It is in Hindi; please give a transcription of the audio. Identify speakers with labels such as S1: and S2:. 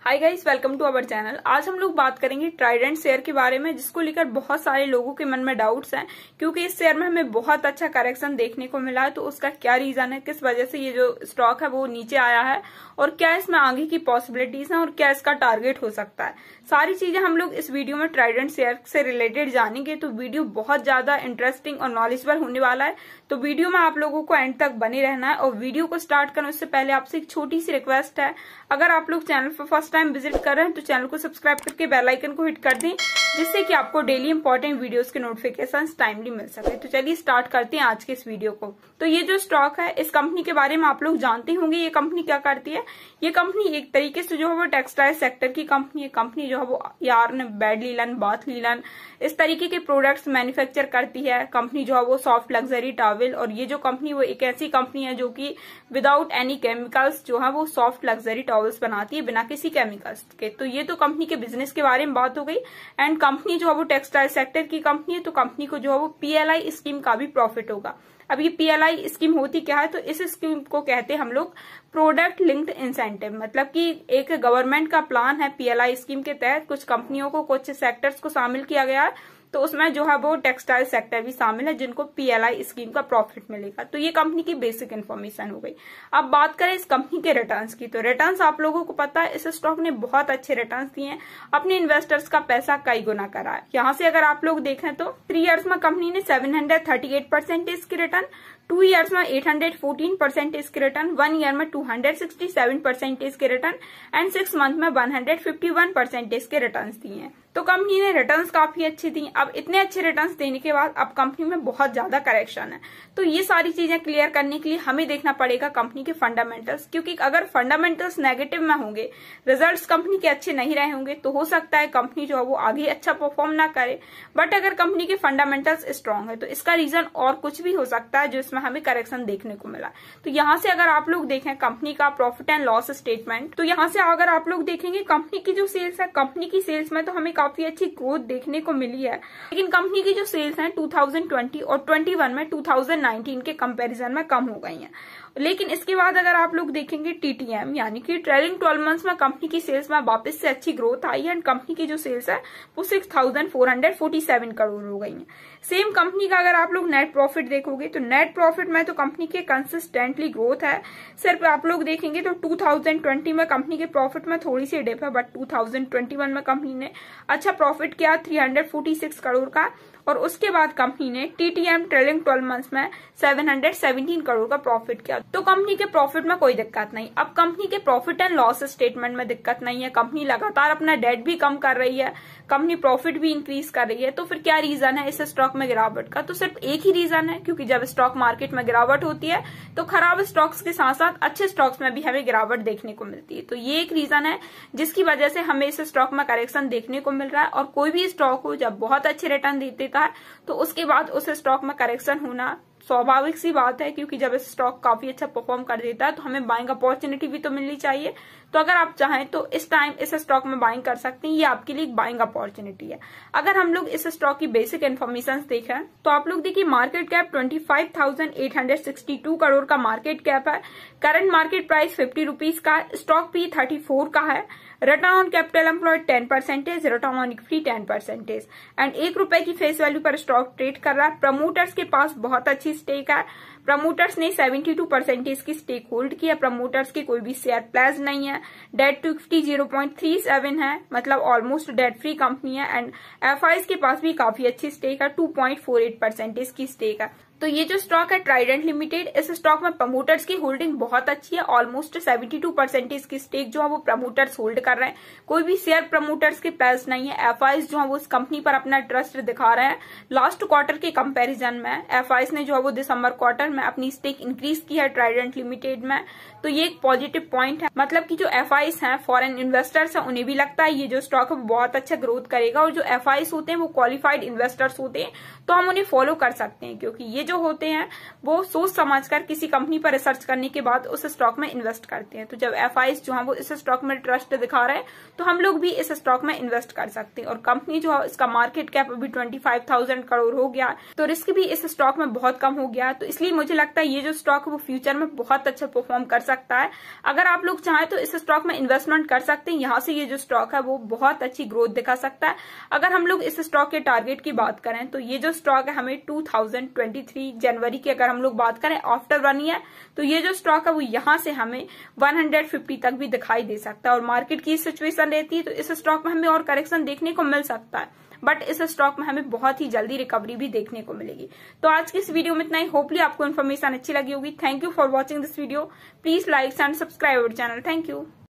S1: Hi guys, welcome to our channel. आज हम लोग बात करेंगे ट्राइडेंट शेयर के बारे में, जिसको लेकर बहुत सारे लोगों के मन में डाउट्स हैं, क्योंकि इस शेयर में हमें बहुत अच्छा करेक्शन देखने को मिला है। तो उसका क्या रीजन है, किस वजह से ये जो स्टॉक है वो नीचे आया है, और क्या इसमें आगे की पॉसिबिलिटीज हैं, और क्या इसका टारगेट हो सकता है, सारी चीजें हम लोग इस वीडियो में ट्राइडेंट शेयर से रिलेटेड जानेंगे। तो वीडियो बहुत ज्यादा इंटरेस्टिंग और नॉलेजेबल होने वाला है, तो वीडियो में आप लोगों को एंड तक बने रहना है। और वीडियो को स्टार्ट करने उससे पहले आपसे एक छोटी सी रिक्वेस्ट है, अगर आप लोग चैनल पर फर्स्ट टाइम विजिट कर रहे हैं तो चैनल को सब्सक्राइब करके बेल आइकन को हिट कर दें, जिससे कि आपको डेली इंपॉर्टेंट वीडियोस के नोटिफिकेशंस टाइमली मिल सके। तो चलिए स्टार्ट करते हैं आज के इस वीडियो को। तो ये जो स्टॉक है, इस कंपनी के बारे में आप लोग जानते होंगे। ये कंपनी क्या करती है, ये कंपनी एक तरीके से जो है वो टेक्सटाइल सेक्टर की कंपनी है। कंपनी जो है वो yarn, bed linen, bath linen, इस तरीके के प्रोडक्ट्स मैन्युफैक्चर करती है। कंपनी जो है वो सॉफ्ट लग्जरी टॉवल, और ये जो कंपनी वो एक ऐसी कंपनी है जो कि विदाउट एनी केमिकल्स जो है वो सॉफ्ट लग्जरी टॉवल्स बनाती है, बिना किसी केमिकल्स के। तो ये तो कंपनी के बिजनेस के बारे में बात हो गई। एंड कंपनी जो है वो टेक्सटाइल सेक्टर की कंपनी है, तो कंपनी को जो है वो PLI स्कीम का भी प्रॉफिट होगा। अब ये PLI स्कीम होती क्या है, तो इस स्कीम को कहते हैं हम लोग प्रोडक्ट लिंक्ड इंसेंटिव। मतलब कि एक गवर्नमेंट का प्लान है, PLI स्कीम के तहत कुछ कंपनियों को, कुछ सेक्टर्स को शामिल किया गया है। तो उसमें जो है वो टेक्सटाइल सेक्टर भी शामिल है, जिनको PLI स्कीम का प्रॉफिट मिलेगा। तो ये कंपनी की बेसिक इन्फॉर्मेशन हो गई। अब बात करें इस कंपनी के रिटर्न्स की, तो रिटर्न्स आप लोगों को पता है, इस स्टॉक ने बहुत अच्छे रिटर्न्स दिए हैं, अपने इन्वेस्टर्स का पैसा कई गुना करा है। यहाँ से अगर आप लोग देखें तो 3 इयर्स में कंपनी ने 738% की रिटर्न, 2 इयर्स में 814% की रिटर्न, 1 ईयर में 267% के रिटर्न, एंड 6 मंथ में 151% के रिटर्न्स दिए हैं। तो कंपनी ने रिटर्न्स काफी अच्छी दी। अब इतने अच्छे रिटर्न्स देने के बाद अब कंपनी में बहुत ज्यादा करेक्शन है। तो ये सारी चीजें क्लियर करने के लिए हमें देखना पड़ेगा कंपनी के फंडामेंटल्स, क्योंकि अगर फंडामेंटल्स नेगेटिव में होंगे, रिजल्ट्स कंपनी के अच्छे नहीं रहे होंगे, तो हो सकता है कंपनी जो है वो आगे अच्छा परफॉर्म ना करे। बट अगर कंपनी के फंडामेंटल्स स्ट्रांग है, तो इसका रीजन और कुछ भी हो सकता है जो इसमें हमें करेक्शन देखने को मिला। तो यहाँ से अगर आप लोग देखें कंपनी का प्रॉफिट एंड लॉस स्टेटमेंट, तो यहाँ से अगर आप लोग देखेंगे कंपनी की जो सेल्स है, कंपनी की सेल्स में तो हमें काफी अच्छी ग्रोथ देखने को मिली है। लेकिन कंपनी की जो सेल्स हैं 2020 और 21 में 2019 के कंपैरिजन में कम हो गई हैं। लेकिन इसके बाद अगर आप लोग देखेंगे TTM, यानी कि ट्रेलिंग 12 मंथ्स में कंपनी की सेल्स में वापस से अच्छी ग्रोथ आई है, एंड कंपनी की जो सेल्स है वो 6,447 करोड़ हो गई है। सेम कंपनी का अगर आप लोग नेट प्रॉफिट देखोगे, तो नेट प्रॉफिट में तो कंपनी के कंसिस्टेंटली ग्रोथ है। सिर्फ आप लोग देखेंगे तो 2020 में कंपनी के प्रॉफिट में थोड़ी सी डिप है, बट 2021 में कंपनी ने अच्छा प्रॉफिट किया 346 करोड़ का, और उसके बाद कंपनी ने TTM ट्रेलिंग 12 मंथ्स में 717 करोड़ का प्रॉफिट किया। तो कंपनी के प्रॉफिट में कोई दिक्कत नहीं। अब कंपनी के प्रॉफिट एंड लॉस स्टेटमेंट में दिक्कत नहीं है, कंपनी लगातार अपना डेट भी कम कर रही है, कंपनी प्रॉफिट भी इंक्रीज कर रही है। तो फिर क्या रीजन है इस स्टॉक में गिरावट का, तो सिर्फ एक ही रीजन है, क्योंकि जब स्टॉक मार्केट में गिरावट होती है तो खराब स्टॉक्स के साथ साथ अच्छे स्टॉक्स में भी हमें गिरावट देखने को मिलती है। तो ये एक रीजन है जिसकी वजह से हमें इस स्टॉक में करेक्शन देखने को मिल रहा है। और कोई भी स्टॉक हो जब बहुत अच्छे रिटर्न देता है, तो उसके बाद उस स्टॉक में करेक्शन होना स्वाभाविक सी बात है, क्योंकि जब स्टॉक काफी अच्छा परफॉर्म कर देता है तो हमें बाइंग अपॉर्चुनिटी भी तो मिलनी चाहिए। तो अगर आप चाहें तो इस टाइम इस स्टॉक में बाइंग कर सकते हैं, ये आपके लिए एक बाइंग अपॉर्चुनिटी है। अगर हम लोग इस स्टॉक की बेसिक इन्फॉर्मेशन देखें, तो आप लोग देखिए मार्केट कैप 25,862 करोड़ का मार्केट कैप है, करंट मार्केट प्राइस 50 रुपीज का, स्टॉक P 34 का है, return on capital employed 10%, return on equity 10%, and 1 रुपए की फेस वैल्यू पर स्टॉक ट्रेड कर रहा है। प्रमोटर्स के पास बहुत अच्छी स्टेक है, प्रमोटर्स ने 72% की स्टेक होल्ड की है। प्रमोटर्स के कोई भी शेयर प्लेज नहीं है। डेट टू इक्विटी 0.37 है, मतलब ऑलमोस्ट डेट फ्री कंपनी है। एंड FIs के पास भी काफी अच्छी स्टेक है, 2.48% की स्टेक है। तो ये जो स्टॉक है ट्राइडेंट लिमिटेड, इस स्टॉक में प्रमोटर्स की होल्डिंग बहुत अच्छी है, ऑलमोस्ट 72% की स्टेक जो है वो प्रमोटर्स होल्ड कर रहे हैं। कोई भी शेयर प्रमोटर्स के पास नहीं है। FIs जो है वो उस कंपनी पर अपना ट्रस्ट दिखा रहे हैं। लास्ट क्वार्टर के कंपैरिजन में FIs ने जो है वो दिसंबर क्वार्टर में अपनी स्टेक इंक्रीज की है ट्राइडेंट लिमिटेड में। तो ये एक पॉजिटिव पॉइंट है, मतलब कि जो FIs हैं, फॉरेन इन्वेस्टर्स हैं, उन्हें भी लगता है ये जो स्टॉक है वो बहुत अच्छा ग्रोथ करेगा। और जो FIs होते हैं वो क्वालिफाइड इन्वेस्टर्स होते हैं, तो हम उन्हें फॉलो कर सकते हैं, क्योंकि ये जो होते हैं वो सोच समझकर किसी कंपनी पर रिसर्च करने के बाद उस स्टॉक में इन्वेस्ट करते हैं। तो जब एफआईज जो है वो इस स्टॉक में ट्रस्ट दिखा रहे हैं तो हम लोग भी इस स्टॉक में इन्वेस्ट कर सकते हैं। और कंपनी जो है इसका मार्केट कैप अभी 25,000 करोड़ हो गया, तो रिस्क भी इस स्टॉक में बहुत कम हो गया। तो इसलिए मुझे लगता है ये जो स्टॉक है वो फ्यूचर में बहुत अच्छा परफॉर्म कर सकता है। अगर आप लोग चाहें तो इस स्टॉक में इन्वेस्टमेंट कर सकते हैं। यहाँ से ये जो स्टॉक है वो बहुत अच्छी ग्रोथ दिखा सकता है। अगर हम लोग इस स्टॉक के टारगेट की बात करें तो ये जो स्टॉक है हमें 2023 जनवरी की अगर हम लोग बात करें आफ्टर 1 ईयर, तो ये जो स्टॉक है वो यहाँ से हमें 150 तक भी दिखाई दे सकता है। और मार्केट की सिचुएशन रहती है तो इस स्टॉक में हमें और करेक्शन देखने को मिल सकता है, बट इस स्टॉक में हमें बहुत ही जल्दी रिकवरी भी देखने को मिलेगी। तो आज की इस वीडियो में इतना ही। होपली आपको इन्फॉर्मेशन अच्छी लगी होगी। Thank you for watching this video. Please like and subscribe our channel. Thank you.